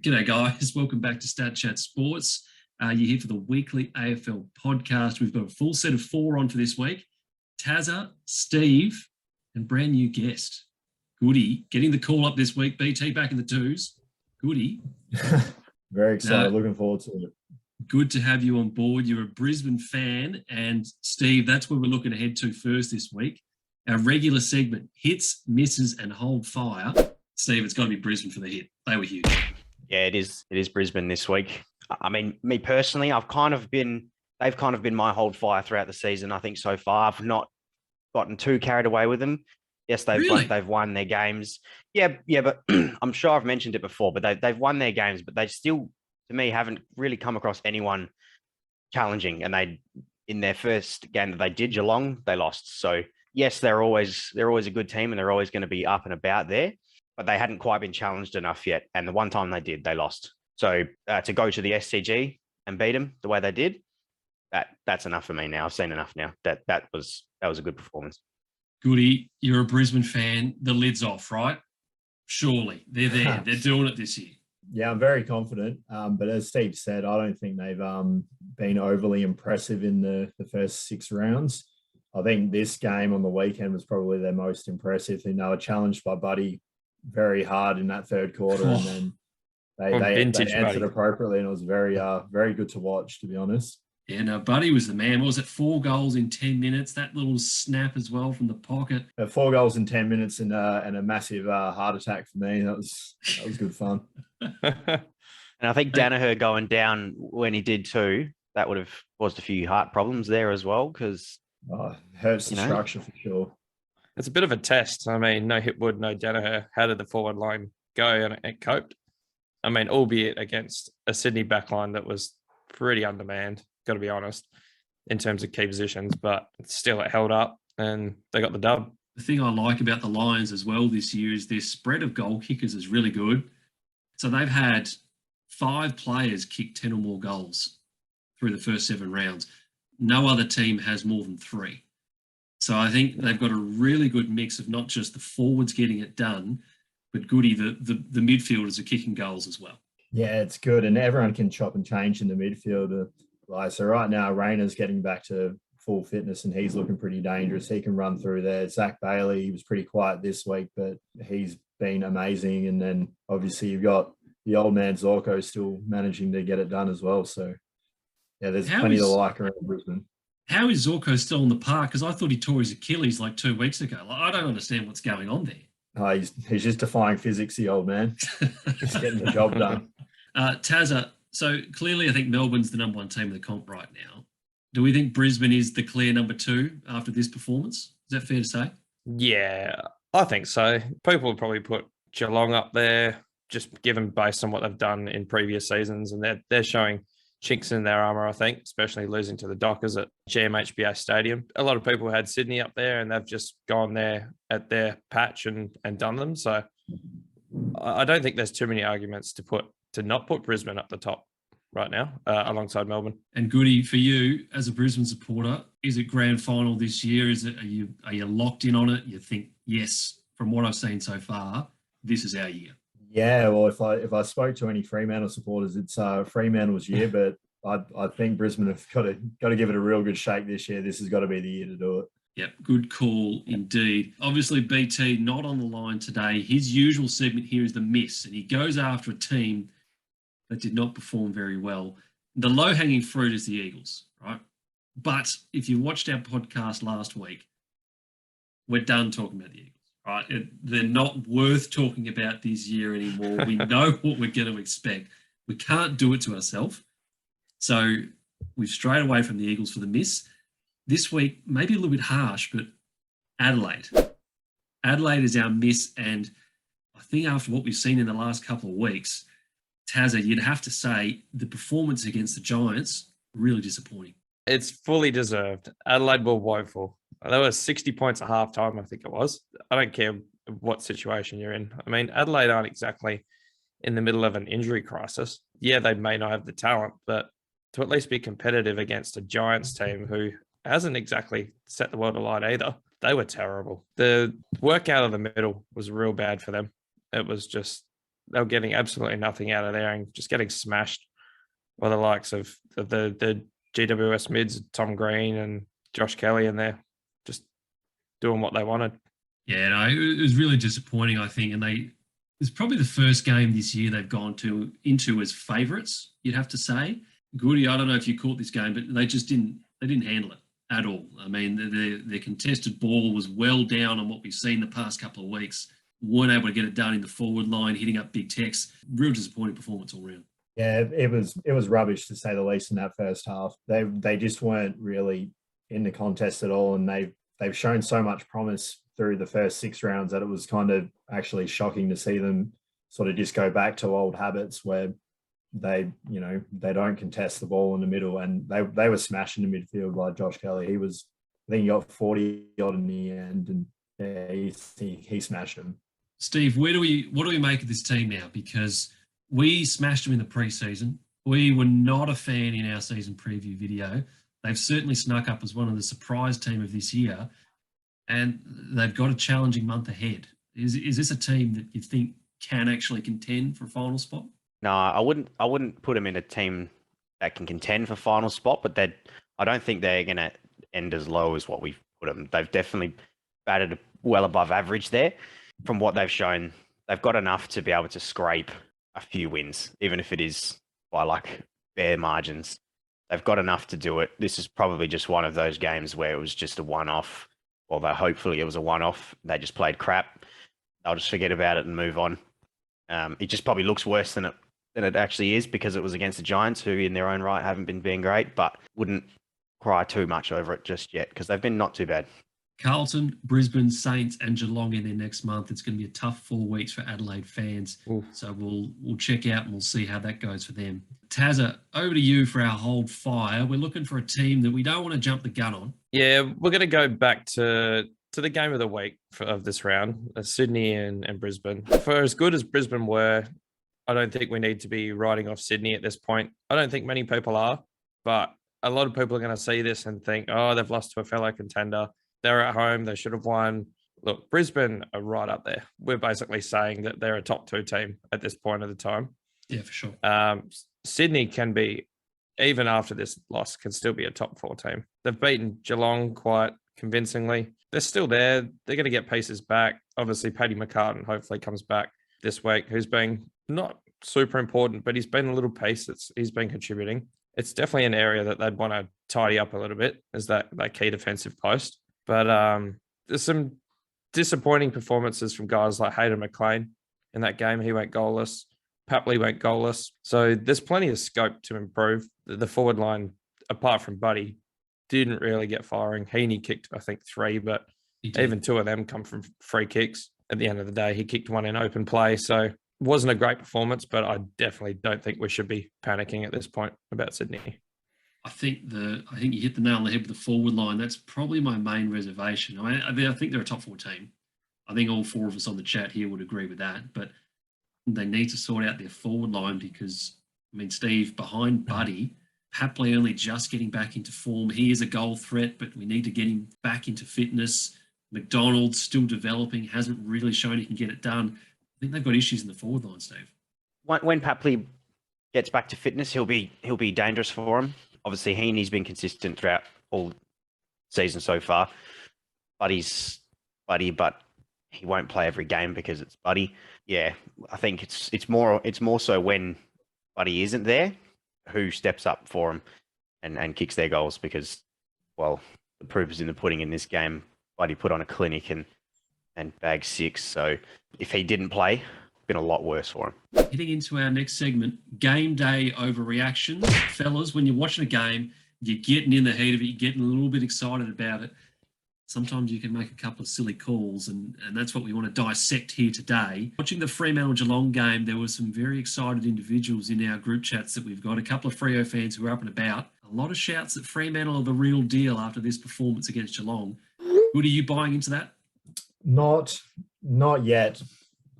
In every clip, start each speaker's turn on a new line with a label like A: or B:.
A: G'day guys, welcome back to Statchat Sports. You're here for the weekly AFL podcast. We've got a full set of four on for this week. Tazza, Steve, and brand new guest, Goody, getting the call up this week. BT back in the twos. Goody.
B: Very excited, looking forward to it.
A: Good to have you on board. You're a Brisbane fan, and Steve, that's where we're looking ahead to first this week. Our regular segment, hits, misses, and hold fire. Steve, it's got to be Brisbane for the hit. They were huge.
C: Yeah, it is. It is Brisbane this week. I mean, me personally, they've kind of been my hold fire throughout the season. I think so far, I've not gotten too carried away with them. Yes, they've won their games. Yeah, but I'm sure I've mentioned it before. But they've won their games, but they still, to me, haven't really come across anyone challenging. And in their first game that they did, Geelong, they lost. So yes, they're always a good team, and they're always going to be up and about there. But they hadn't quite been challenged enough yet. And the one time they did, they lost. So to go to the SCG and beat them the way they did, that's enough for me now. I've seen enough now. That was a good performance.
A: Goody, you're a Brisbane fan. The lid's off, right? Surely. They're there. They're doing it this year.
B: Yeah, I'm very confident. But as Steve said, I don't think they've been overly impressive in the first 6 rounds. I think this game on the weekend was probably their most impressive. They were challenged by Buddy very hard in that third quarter, and then they answered appropriately, and it was very good to watch, to be honest.
A: Yeah, no, Buddy was the man. What was it, 4 goals in 10 minutes? That little snap as well from the pocket.
B: 4 goals in 10 minutes and a massive heart attack for me. That was good fun.
C: And I think Danaher going down when he did too, that would have caused a few heart problems there as well, because
B: hurts the structure for sure.
D: It's a bit of a test. I mean, no Hipwood, no Danaher. How did the forward line go, and it coped? I mean, albeit against a Sydney backline that was pretty undermanned, got to be honest, in terms of key positions, but still it held up and they got the dub.
A: The thing I like about the Lions as well this year is their spread of goal kickers is really good. So they've had 5 players kick 10 or more goals through the first 7 rounds. No other team has more than 3. So I think they've got a really good mix of not just the forwards getting it done, but Goody, the midfielders are kicking goals as well.
B: Yeah, it's good. And everyone can chop and change in the midfield. So right now, Rayner's getting back to full fitness, and he's looking pretty dangerous. He can run through there. Zach Bailey, he was pretty quiet this week, but he's been amazing. And then obviously you've got the old man Zorko still managing to get it done as well. So yeah, there's plenty to like around Brisbane. How
A: is Zorko still in the park? Because I thought he tore his Achilles like 2 weeks ago. I don't understand what's going on there.
B: He's just defying physics, the old man. Just getting the job done.
A: Tazza, so clearly I think Melbourne's the number 1 team in the comp right now. Do we think Brisbane is the clear number 2 after this performance? Is that fair to say?
D: Yeah, I think so. People would probably put Geelong up there, just given based on what they've done in previous seasons, and they're showing chinks in their armour, I think, especially losing to the Dockers at GMHBA Stadium. A lot of people had Sydney up there, and they've just gone there at their patch and done them. So I don't think there's too many arguments to not put Brisbane up the top right now, alongside Melbourne.
A: And Goody, for you as a Brisbane supporter, is it grand final this year? Are you locked in on it? You think, yes, from what I've seen so far, this is our year?
B: Yeah, well, if I spoke to any Fremantle supporters, it's Fremantle's year, but I think Brisbane have got to give it a real good shake this year. This has got to be the year to do it.
A: Yep, good call indeed. Obviously, BT not on the line today. His usual segment here is the miss, and he goes after a team that did not perform very well. The low-hanging fruit is the Eagles, right? But if you watched our podcast last week, we're done talking about the Eagles. Right, they're not worth talking about this year anymore. We know what we're going to expect. We can't do it to ourselves. So we've strayed away from the Eagles for the miss. This week, maybe a little bit harsh, but Adelaide. Adelaide is our miss, and I think after what we've seen in the last couple of weeks, Tazza, you'd have to say the performance against the Giants, really disappointing.
D: It's fully deserved. Adelaide were woeful. There was 60 points at halftime, I think it was. I don't care what situation you're in. I mean, Adelaide aren't exactly in the middle of an injury crisis. Yeah, they may not have the talent, but to at least be competitive against a Giants team who hasn't exactly set the world alight either, they were terrible. The work out of the middle was real bad for them. It was just they were getting absolutely nothing out of there and just getting smashed by the likes of the GWS mids, Tom Green and Josh Kelly, and they're just doing what they wanted.
A: Yeah, no, it was really disappointing, I think, and it's probably the first game this year they've gone into as favourites, you'd have to say. Goody, I don't know if you caught this game, but they just didn't handle it at all. I mean, their contested ball was well down on what we've seen the past couple of weeks. Weren't able to get it done in the forward line, hitting up big techs. Real disappointing performance all round.
B: Yeah, it was rubbish to say the least in that first half. They just weren't really in the contest at all, and they've shown so much promise through the first 6 rounds that it was kind of actually shocking to see them sort of just go back to old habits where they don't contest the ball in the middle, and they were smashing the midfield by Josh Kelly. I think he got 40 odd in the end, and yeah, he smashed them.
A: Steve, what do we make of this team now? Because we smashed them in the preseason. We were not a fan in our season preview video. They've certainly snuck up as one of the surprise team of this year, and they've got a challenging month ahead. Is this a team that you think can actually contend for a final spot?
C: No, I wouldn't put them in a team that can contend for final spot, but I don't think they're going to end as low as what we've put them. They've definitely batted well above average there. From what they've shown, they've got enough to be able to scrape a few wins, even if it is by like bare margins. They've got enough to do it. This is probably just one of those games where it was just a one-off, although hopefully it was a one-off. They just played crap. They'll just forget about it and move on. It just probably looks worse than it actually is because it was against the Giants, who in their own right haven't been being great, but wouldn't cry too much over it just yet because they've been not too bad.
A: Carlton, Brisbane, Saints and Geelong in there next month. It's going to be a tough 4 weeks for Adelaide fans.
D: Ooh.
A: So we'll check out and we'll see how that goes for them. Tazza, over to you for our hold fire. We're looking for a team that we don't want to jump the gun on.
D: Yeah, we're going to go back to the game of the week of this round, Sydney and Brisbane. For as good as Brisbane were, I don't think we need to be writing off Sydney at this point. I don't think many people are, but a lot of people are going to see this and think, oh, they've lost to a fellow contender. They're at home. They should have won. Look, Brisbane are right up there. We're basically saying that they're a top 2 team at this point of the time.
A: Yeah, for sure.
D: Sydney can be, even after this loss, can still be a top 4 team. They've beaten Geelong quite convincingly. They're still there. They're going to get pieces back. Obviously, Paddy McCartan hopefully comes back this week, who's been not super important, but he's been a little piece he's been contributing. It's definitely an area that they'd want to tidy up a little bit as that key defensive post. But there's some disappointing performances from guys like Hayden McLean in that game. He went goalless. Papley went goalless. So there's plenty of scope to improve. The forward line, apart from Buddy, didn't really get firing. Heaney kicked, I think, 3, but even 2 of them come from free kicks. At the end of the day, he kicked 1 in open play. So it wasn't a great performance, but I definitely don't think we should be panicking at this point about Sydney.
A: I think you hit the nail on the head with the forward line. That's probably my main reservation. I think they're a top 4 team. I think all 4 of us on the chat here would agree with that. But they need to sort out their forward line because, Steve, behind Buddy, Papley only just getting back into form. He is a goal threat, but we need to get him back into fitness. McDonald still developing, hasn't really shown he can get it done. I think they've got issues in the forward line, Steve.
C: When Papley gets back to fitness, he'll be dangerous for him. Obviously, Heaney's been consistent throughout all season so far. Buddy's Buddy, but he won't play every game because it's Buddy. Yeah, I think it's more so when Buddy isn't there, who steps up for him and kicks their goals because, well, the proof is in the pudding in this game. Buddy put on a clinic and bagged 6. So if he didn't play, it'd been a lot worse for him.
A: Heading into our next segment, game day overreactions. Fellas, when you're watching a game, you're getting in the heat of it, you're getting a little bit excited about it. Sometimes you can make a couple of silly calls, and that's what we want to dissect here today. Watching the Fremantle Geelong game, there were some very excited individuals in our group chats that we've got. A couple of Freo fans who are up and about. A lot of shouts that Fremantle are the real deal after this performance against Geelong. Woody, are you buying into that?
B: Not yet.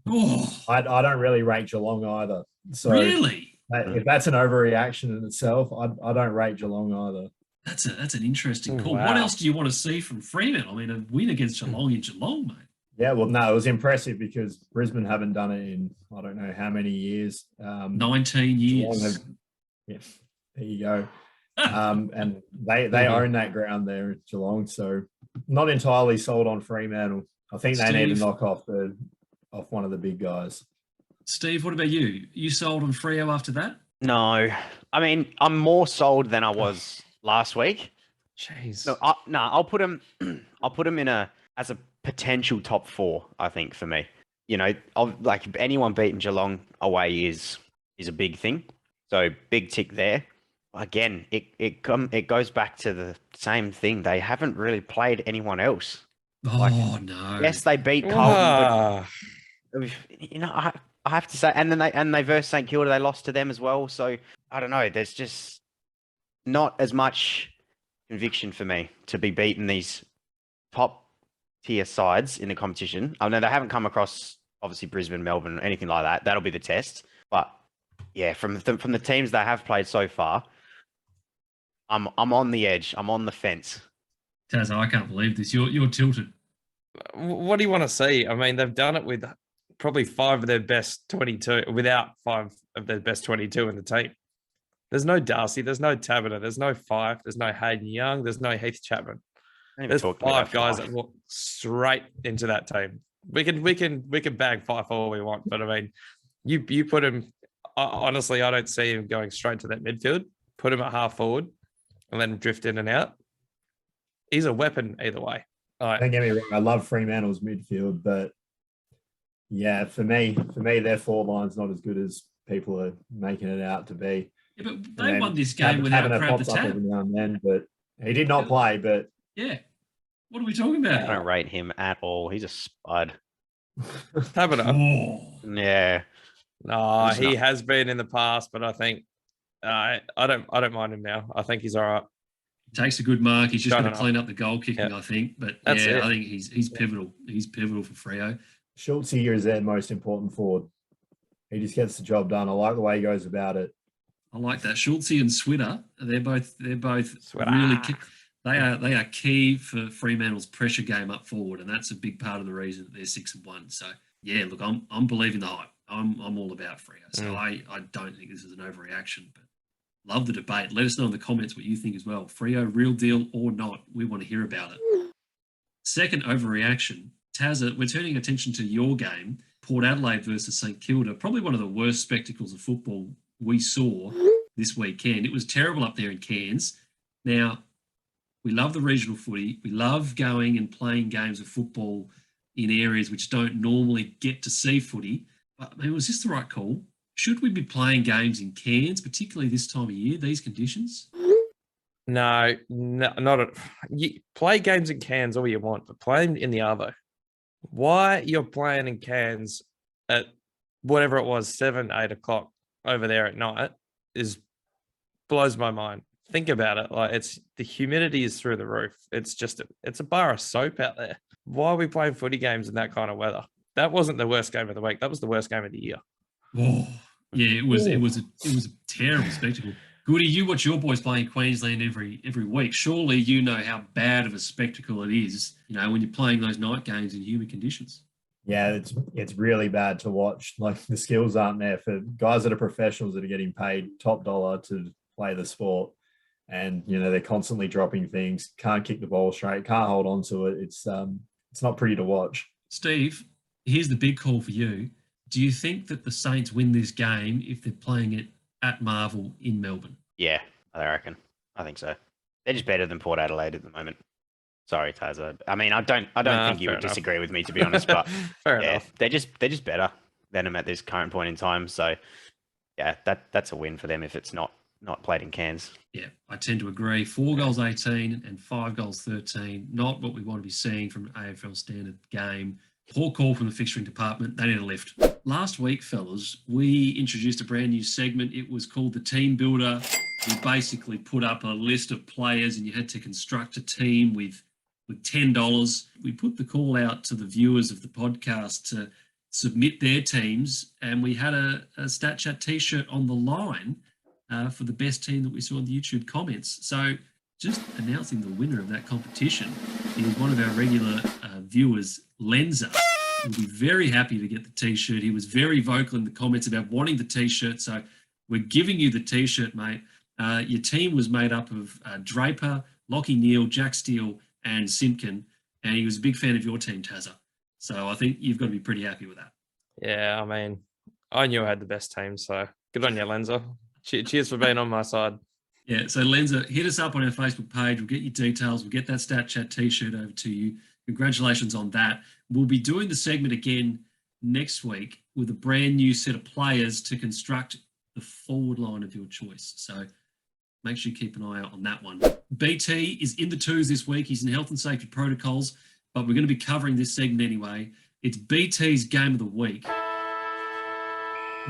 A: Oh,
B: I don't really rate Geelong either. So
A: really?
B: if that's an overreaction in itself, I don't rate Geelong either.
A: That's an interesting call.
D: Wow.
A: What else do you want to see from Fremantle? A win against Geelong in Geelong, mate.
B: Yeah, well, no, it was impressive because Brisbane haven't done it in, I don't know how many years.
A: 19 years.
B: Yeah, there you go. And they own that ground there at Geelong, so not entirely sold on Fremantle. I think they need to knock off one of the big guys.
A: Steve, what about you? You sold on Freo after that?
C: No, I mean, I'm more sold than I was last week.
D: Jeez.
C: No, I'll put him in as a potential top 4. I think for me, like anyone beating Geelong away is a big thing. So big tick there. Again, it goes back to the same thing. They haven't really played anyone else.
A: Oh no!
C: Yes, they beat Carlton, but I have to say, and then they versus St Kilda, they lost to them as well. So I don't know. There's just not as much conviction for me to be beating these top tier sides in the competition. I know they haven't come across obviously Brisbane, Melbourne, anything like that. That'll be the test. But yeah, from the teams they have played so far, I'm on the edge. I'm on the fence.
A: Taz, I can't believe this. You're tilted.
D: What do you want to see? I mean, they've done it with probably 5 of their best 22, without 5 of their best 22 in the team. There's no Darcy, there's no Taberner, there's no Fife, there's no Hayden Young, there's no Heath Chapman. There's 5 guys that walk straight into that team. We can bag Fife all we want, but I mean, you put him. Honestly, I don't see him going straight to that midfield. Put him at half forward, and let him drift in and out. He's a weapon either way.
B: Don't get me wrong, I love Fremantle's midfield, but yeah, for me, their forward line's not as good as people are making it out to be.
A: Yeah, but they won this game without Crab the Tab.
B: Every now and then, but he did not play. But
A: yeah, what are we talking about?
C: I don't rate him at all. He's a spud.
D: Taberner.
C: Yeah.
D: No, he has been in the past, but I think I don't mind him now. I think he's all right.
A: Takes a good mark. He's just going to clean up the goal kicking, I think. But I think he's pivotal. He's pivotal for Freo.
B: Schultz here is their most important forward. He just gets the job done. I like the way he goes about it.
A: I like that. Schultz and Switter, they're both really key. They are key for Fremantle's pressure game up forward, and that's a big part of the reason that they're 6-1. So yeah, look, I'm believing the hype. I'm all about Freo. So I don't think this is an overreaction, but love the debate. Let us know in the comments what you think as well. Freo, real deal or not? We want to hear about it. Second overreaction, Tazza, we're turning attention to your game, Port Adelaide versus St Kilda. Probably one of the worst spectacles of football we saw this weekend. It was terrible up there in Cairns. Now, we love the regional footy. We love going and playing games of football in areas which don't normally get to see footy. But I mean, was this the right call? Should we be playing games in Cairns, particularly this time of year, these conditions?
D: No, not you play games in Cairns all you want, but play them in the Arvo. Why you're playing in Cairns at whatever it was, 7, 8 o'clock over there at night blows my mind. Think about it. Like, it's the humidity is through the roof. It's a bar of soap out there. Why are we playing footy games in that kind of weather? That wasn't the worst game of the week. That was the worst game of the year.
A: Oh, yeah, it was a terrible spectacle. Goody, you watch your boys playing Queensland every week. Surely you know how bad of a spectacle it is, when you're playing those night games in humid conditions.
B: Yeah, it's really bad to watch. Like, the skills aren't there for guys that are professionals that are getting paid top dollar to play the sport. And, they're constantly dropping things, can't kick the ball straight, can't hold on to it. It's not pretty to watch.
A: Steve, here's the big call for you. Do you think that the Saints win this game if they're playing it at Marvel in Melbourne?
C: Yeah, I reckon. I think so. They're just better than Port Adelaide at the moment. Sorry, Taza. I mean, I don't think you would disagree with me, to be honest, but
D: fair enough.
C: They're just better than them at this current point in time. So yeah, that's a win for them if it's not played in Cairns.
A: Yeah, I tend to agree. 4 goals 18 and 5 goals 13. Not what we want to be seeing from an AFL standard game. Poor call from the fixturing department. They need a lift. Last week, fellas, we introduced a brand new segment. It was called the Team Builder. We basically put up a list of players and you had to construct a team with $10. We put the call out to the viewers of the podcast to submit their teams, and we had a Statchat t-shirt on the line for the best team that we saw in the YouTube comments. So just announcing the winner of that competition is one of our regular viewers, Lenza. will be very happy to get the T-shirt. He was very vocal in the comments about wanting the T-shirt. So we're giving you the T-shirt, mate. Your team was made up of Draper, Lockie Neal, Jack Steele, and Simpkin. And he was a big fan of your team, Tazza. So I think you've got to be pretty happy with that.
D: Yeah, I mean, I knew I had the best team, so good on you, Lenza. Cheers for being on my side.
A: Yeah, so Lenza, hit us up on our Facebook page. We'll get your details. We'll get that Statchat T-shirt over to you. Congratulations on that. We'll be doing the segment again next week with a brand new set of players to construct the forward line of your choice. So make sure you keep an eye out on that one. BT is in the twos this week. He's in health and safety protocols, but we're going to be covering this segment anyway. It's BT's game of the week.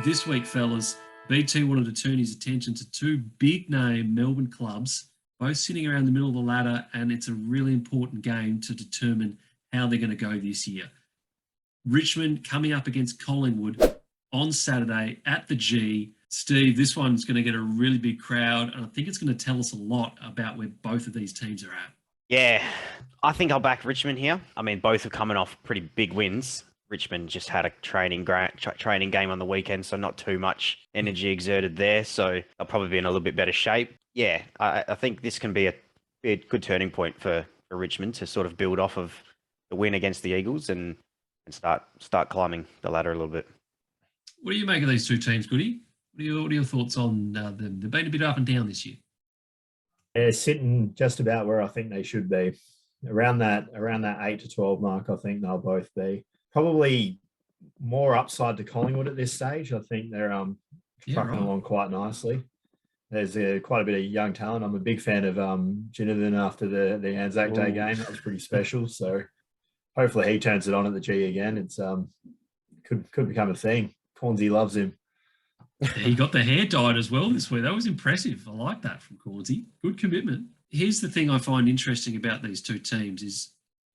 A: This week, fellas, BT wanted to turn his attention to two big-name Melbourne clubs, both sitting around the middle of the ladder, and it's a really important game to determine how they're going to go this year. Richmond coming up against Collingwood on Saturday at the G. Steve, this one's going to get a really big crowd, and I think it's going to tell us a lot about where both of these teams are at.
C: Yeah, I think I'll back Richmond here. I mean, both are coming off pretty big wins. Richmond just had a training game on the weekend, so not too much energy exerted there. So they'll probably be in a little bit better shape. Yeah, I think this can be a good turning point for Richmond to sort of build off of the win against the Eagles and start climbing the ladder a little bit.
A: What do you make of these two teams, Goody? What are your thoughts on them? They've been a bit up and down this year.
B: They're sitting just about where I think they should be. Around that 8 to 12 mark, I think they'll both be. Probably more upside to Collingwood at this stage. I think they're trucking along quite nicely. There's quite a bit of young talent. I'm a big fan of Ginnivan after the Anzac Day game. That was pretty special. So hopefully he turns it on at the G again. It's could become a thing. Cornsey loves him.
A: He got the hair dyed as well this week. That was impressive. I like that from Cornsey. Good commitment. Here's the thing I find interesting about these two teams is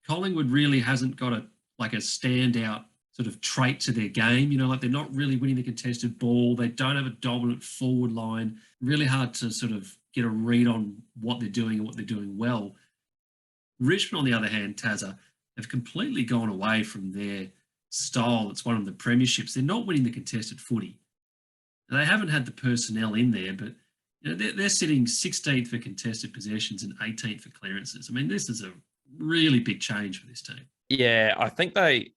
A: Collingwood really hasn't got a standout sort of trait to their game. You know, like they're not really winning the contested ball. They don't have a dominant forward line. Really hard to sort of get a read on what they're doing and what they're doing well. Richmond, on the other hand, Tazza, have completely gone away from their style. It's one of the premierships. They're not winning the contested footy. Now, they haven't had the personnel in there, but you know, they're sitting 16th for contested possessions and 18th for clearances. I mean, this is a really big change for this team.
D: Yeah, I think they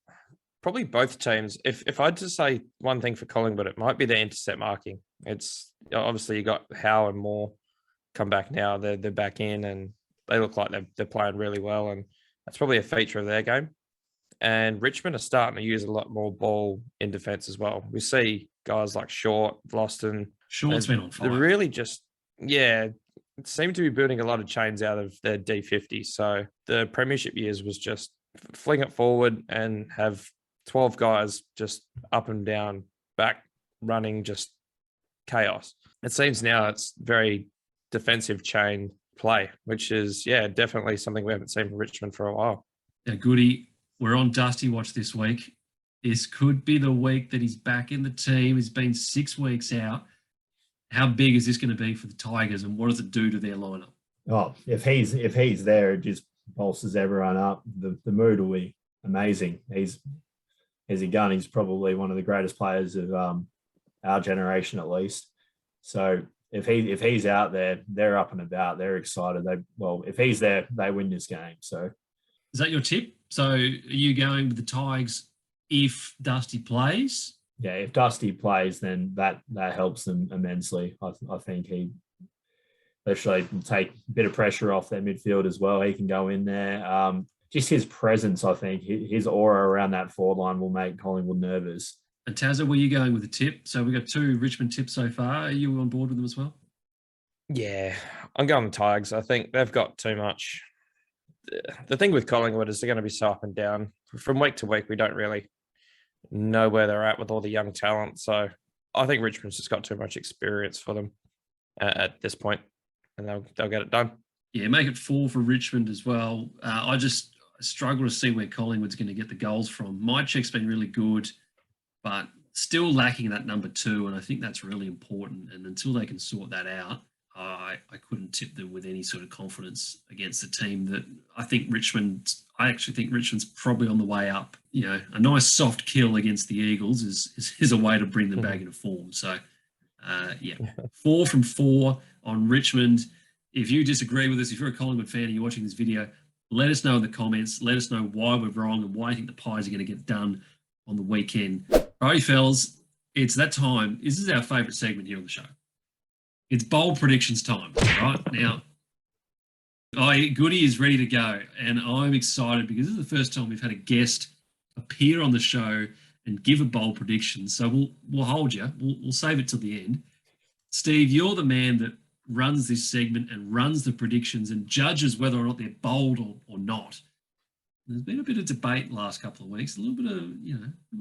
D: probably both teams. If I had to say one thing for Collingwood, it might be their intercept marking. It's obviously you got Howe and Moore come back now. They're back in and they look like they're playing really well, and that's probably a feature of their game. And Richmond are starting to use a lot more ball in defence as well. We see guys like Short, Vlosten.
A: Short's been on fire.
D: They're really just seem to be building a lot of chains out of their D50. So the premiership years was just fling it forward and have 12 guys just up and down, back running, just chaos. It seems now it's very defensive chain play, which is, definitely something we haven't seen from Richmond for a while.
A: Yeah, Goody, we're on Dusty Watch this week. This could be the week that he's back in the team. He's been 6 weeks out. How big is this going to be for the Tigers, and what does it do to their lineup?
B: Oh, if he's there, it just bolsters everyone up. The mood will be amazing. He's a gun. He's probably one of the greatest players of our generation, at least. So if he's out there, they're up and about. They're excited. If he's there, they win this game. So
A: is that your tip? So are you going with the Tigers if Dusty plays?
B: Yeah, if Dusty plays, then that helps them immensely. I think he actually take a bit of pressure off their midfield as well. He can go in there. Just his presence, I think, his aura around that forward line will make Collingwood nervous.
A: And Tazza, were you going with a tip? So we've got 2 Richmond tips so far. Are you on board with them as well?
D: Yeah, I'm going with Tigers. I think they've got too much. The thing with Collingwood is they're going to be so up and down. From week to week, we don't really know where they're at with all the young talent. So I think Richmond's just got too much experience for them at this point, and they'll get it done.
A: Yeah, make it 4 for Richmond as well. I struggle to see where Collingwood's going to get the goals from. My check's been really good, but still lacking that number 2, and I think that's really important. And until they can sort that out, I couldn't tip them with any sort of confidence against a team that I actually think Richmond's probably on the way up. You know, a nice soft kill against the Eagles is a way to bring them back into form. So, 4 from 4 on Richmond. If you disagree with us, if you're a Collingwood fan and you're watching this video, let us know in the comments. Let us know why we're wrong and why you think the Pies are going to get done on the weekend. Righty, fellas, it's that time. This is our favourite segment here on the show. It's bold predictions time, right? Now, Goody is ready to go, and I'm excited because this is the first time we've had a guest appear on the show and give a bold prediction. So we'll hold you. We'll save it till the end. Steve, you're the man that runs this segment and runs the predictions and judges whether or not they're bold or not. There's been a bit of debate the last couple of weeks, a little bit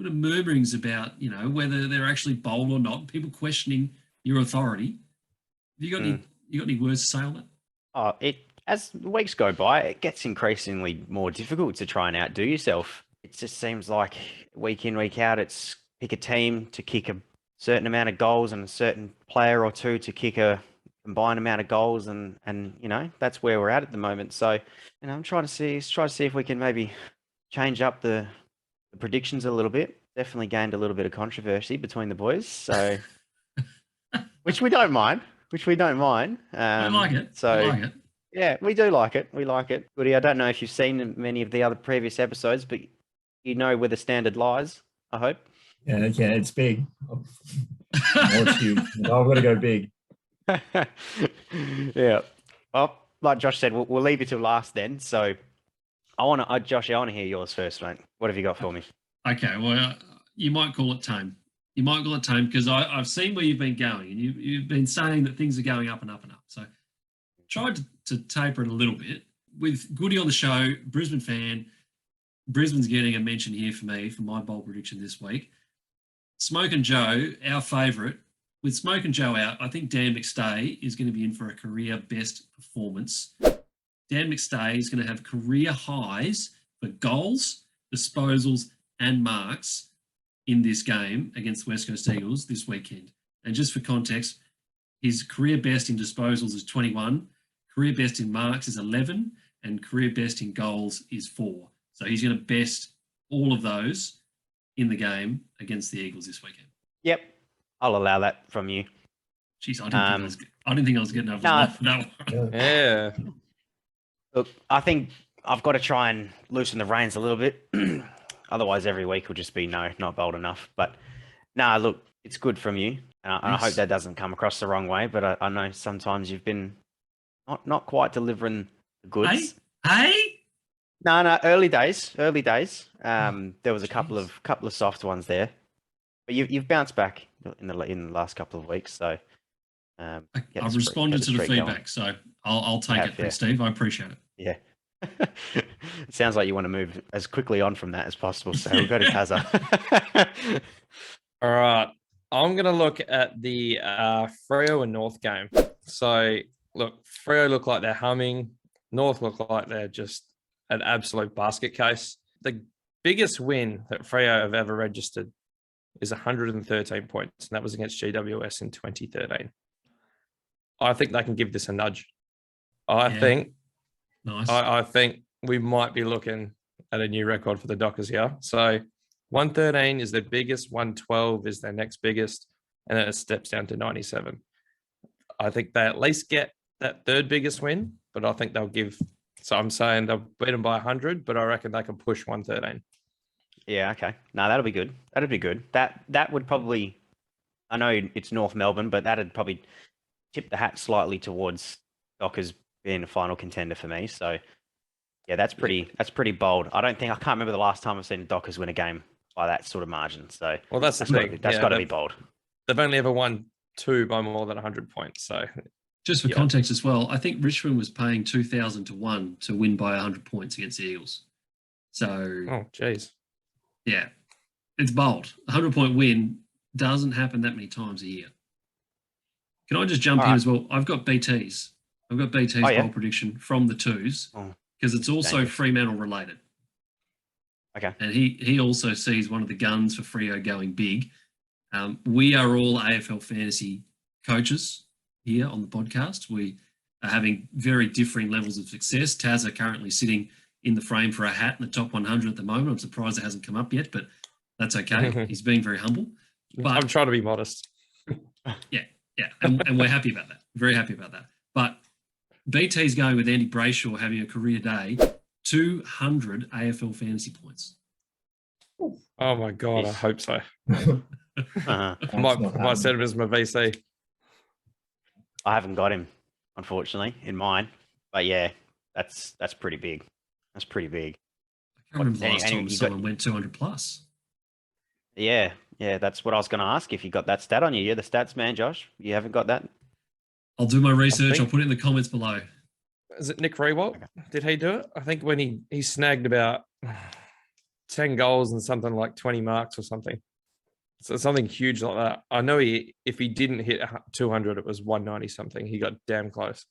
A: of murmurings about, whether they're actually bold or not. People questioning your authority. Have you got any words to say on that?
C: As weeks go by, it gets increasingly more difficult to try and outdo yourself. It just seems like week in, week out, it's pick a team to kick a certain amount of goals and a certain player or two to kick a combined amount of goals, and that's where we're at the moment. So, I'm trying to see if we can maybe change up the predictions a little bit. Definitely gained a little bit of controversy between the boys, so which we don't mind.
A: I like it.
C: So,
A: I like it.
C: Yeah, we do like it. We like it. Goody, I don't know if you've seen many of the other previous episodes, but you know where the standard lies, I hope.
B: Yeah, it's big. It's huge. I've got to go big.
C: Yeah. Well, like Josh said, we'll leave it till last then. So Josh, I want to hear yours first, mate. What have you got for me?
A: Okay, well, you might call it tame. You might call it tame because I've seen where you've been going, and you've been saying that things are going up and up and up. So tried to taper it a little bit. With Goody on the show, Brisbane fan, Brisbane's getting a mention here for me for my bold prediction this week. Smoke and Joe, our favourite. With Smoke and Joe out, I think Dan McStay is going to be in for a career best performance. Dan McStay is going to have career highs for goals, disposals, and marks in this game against the West Coast Eagles this weekend. And just for context, his career best in disposals is 21, career best in marks is 11, and career best in goals is 4. So he's going to best all of those in the game against the Eagles this weekend.
C: Yep, I'll allow that from you.
A: Jeez, I didn't think I was getting over that one.
D: Yeah.
C: Look, I think I've got to try and loosen the reins a little bit. Otherwise, every week will just be no, not bold enough. But look, it's good from you. And I hope that doesn't come across the wrong way. But I know sometimes you've been not quite delivering the goods.
A: Hey?
C: No, early days. There was a couple of soft ones there. But you've bounced back in the last couple of weeks. So
A: I've responded to the feedback. So I'll take it. Thanks, Steve. I appreciate it.
C: Yeah. It sounds like you want to move as quickly on from that as possible. So we'll go to Kazza.
D: All right. I'm going to look at the Freo and North game. So, look, Freo look like they're humming. North look like they're just an absolute basket case. The biggest win that Freo have ever registered is 113 points, and that was against GWS in 2013. I think they can give this a nudge. I think we might be looking at a new record for the Dockers here. So 113 is their biggest, 112 is their next biggest, and then it steps down to 97. I think they at least get that third biggest win, but I think they'll give. So I'm saying they'll beat them by 100, but I reckon they can push 113.
C: Yeah, okay. No, that'll be good. That'd be good. That would probably, I know it's North Melbourne, but that'd probably tip the hat slightly towards Dockers being a final contender for me. So yeah, that's pretty bold. I can't remember the last time I've seen the Dockers win a game by that sort of margin. So
D: well, that's the thing.
C: That's got to be bold.
D: They've only ever won 2 by more than 100 points. So
A: just for context as well, I think Richmond was paying 2,000 to 1 to win by 100 points against the Eagles. So
D: geez.
A: Yeah, it's bold. A 100-point win doesn't happen that many times a year. Can I just jump in as well? I've got BT's. Bold prediction from the twos because it's also Fremantle related.
C: Okay.
A: And he also sees one of the guns for Freo going big. We are all AFL fantasy coaches here on the podcast. We are having very differing levels of success. Taz are currently sitting in the frame for a hat in the top 100 at the moment. I'm surprised it hasn't come up yet, but that's okay. He's being very humble. But
D: I'm trying to be modest.
A: Yeah, and we're happy about that. Very happy about that. But BT's going with Andy Brayshaw having a career day, 200 AFL fantasy points.
D: Oh my God, I hope so.
C: Uh-huh.
D: might set him as my VC.
C: I haven't got him, unfortunately, in mine. But yeah, that's pretty big. That's pretty big.
A: I can't remember the last time someone went 200 plus.
C: Yeah, that's what I was going to ask. If you got that stat on you, you're the stats man, Josh. You haven't got that?
A: I'll do my research. I'll put it in the comments below.
D: Is it Nick Rewalt? Okay. Did he do it? I think when he snagged about 10 goals and something like 20 marks or something. So something huge like that. I know if he didn't hit 200, it was 190 something. He got damn close.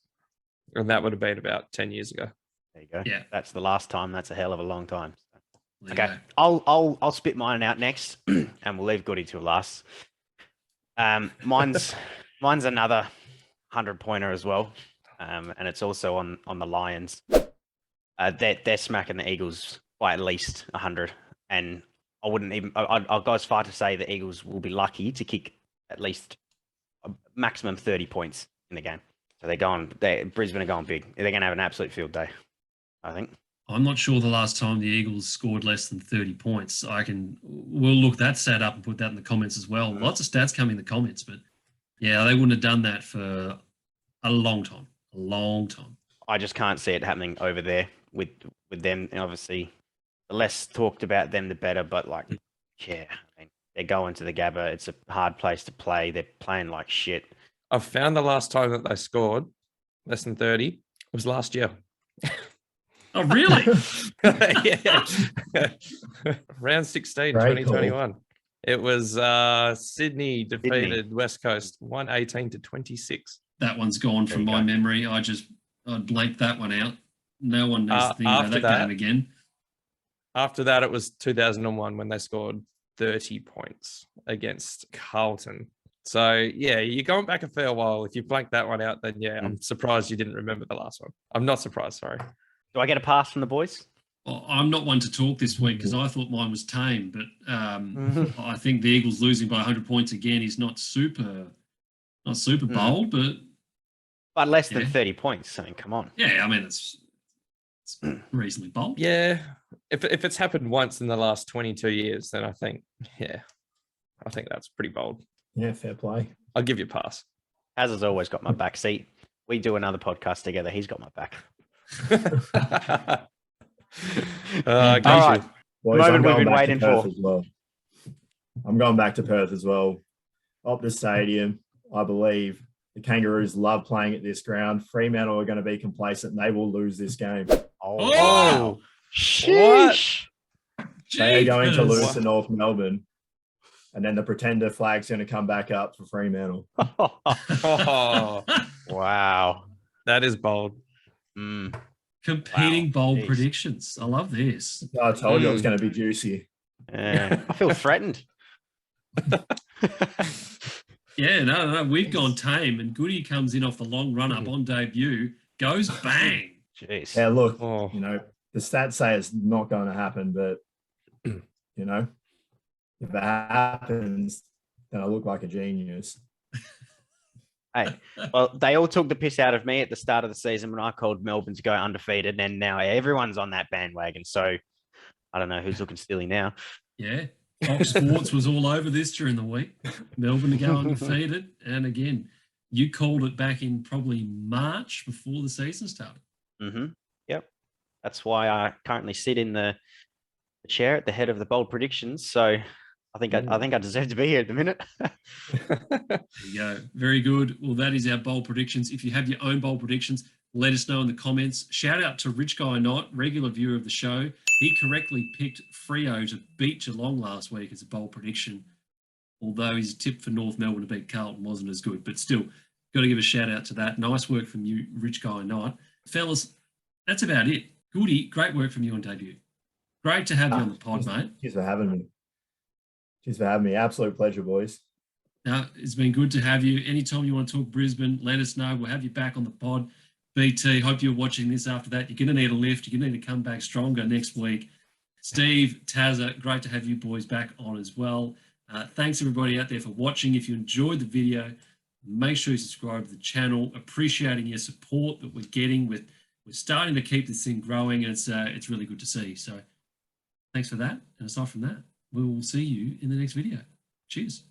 D: And that would have been about 10 years ago.
C: There you go.
A: Yeah.
C: That's the last time. That's a hell of a long time.
A: There
C: Okay. I'll spit mine out next and we'll leave Goody to last. Mine's another 100-pointer as well. And it's also on the Lions. They're smacking the Eagles by at least 100. And I wouldn't even, I'll go as far to say the Eagles will be lucky to kick at least a maximum 30 points in the game. So Brisbane are going big. They're going to have an absolute field day, I think.
A: I'm not sure the last time the Eagles scored less than 30 points. We'll look that stat up and put that in the comments as well. Lots of stats coming in the comments, but yeah, they wouldn't have done that for a long time. A long time.
C: I just can't see it happening over there with them. And obviously, the less talked about them, the better. But they're going to the Gabba. It's a hard place to play. They're playing like shit.
D: I've found the last time that they scored less than 30. It was last year.
A: Oh, really?
D: Yeah. Round 16,
B: Very
D: 2021. Cool. It was Sydney defeated West Coast 118-26.
A: That one's gone from my memory. I blanked that one out. No one needs to think about that game again.
D: After that, it was 2001 when they scored 30 points against Carlton. So, yeah, you're going back a fair while. If you blanked that one out, then, yeah, I'm surprised you didn't remember the last one. I'm not surprised, sorry.
C: Do I get a pass from the boys?
A: Well, I'm not one to talk this week because I thought mine was tame, but I think the Eagles losing by 100 points again is not super bold,
C: but less than 30 points. I mean, come on.
A: Yeah, I mean it's reasonably bold.
D: Yeah, if it's happened once in the last 22 years, then I think that's pretty bold.
B: Yeah, fair play.
D: I'll give you a pass.
C: Az has always got my back seat. We do another podcast together. He's got my back.
D: All
C: right. Boys, moment we've been waiting for.
B: Well. I'm going back to Perth as well. Optus Stadium, I believe the Kangaroos love playing at this ground. Fremantle are going to be complacent and they will lose this game.
C: Oh, sheesh.
B: They are going to lose to North Melbourne. And then the pretender flag's going to come back up for Fremantle.
D: Oh,
C: wow.
D: That is bold.
A: Competing bold predictions. I love this.
B: I told you it was going to be juicy.
C: I feel threatened.
A: Yeah, no. We've gone tame, and Goody comes in off the long run up on debut, goes bang.
C: Jeez.
B: Yeah, look, the stats say it's not going to happen, but if it happens, then I look like a genius.
C: Hey, well, they all took the piss out of me at the start of the season when I called Melbourne to go undefeated, and now everyone's on that bandwagon. So I don't know who's looking silly now.
A: Yeah, Fox Sports was all over this during the week. Melbourne to go undefeated, and again, you called it back in probably March before the season started.
C: Mm-hmm. Yep, that's why I currently sit in the chair at the head of the bold predictions. So I think I deserve to be here at the minute.
A: There you go. Very good. Well, that is our bold predictions. If you have your own bold predictions, let us know in the comments. Shout out to Rich Guy Knott, regular viewer of the show. He correctly picked Freo to beat Geelong last week as a bold prediction, although his tip for North Melbourne to beat Carlton wasn't as good. But still, got to give a shout out to that. Nice work from you, Rich Guy Knott. Fellas, that's about it. Goody, great work from you on debut. Great to have you on the pod, mate.
B: Cheers for having me. Absolute pleasure, boys.
A: It's been good to have you. Anytime you want to talk Brisbane, let us know. We'll have you back on the pod. BT, hope you're watching this after that. You're going to need a lift. You're going to need to come back stronger next week. Steve, Tazza, great to have you boys back on as well. Thanks everybody out there for watching. If you enjoyed the video, make sure you subscribe to the channel. Appreciating your support that we're getting. We're starting to keep this thing growing, and it's really good to see. So thanks for that. And aside from that, we will see you in the next video. Cheers.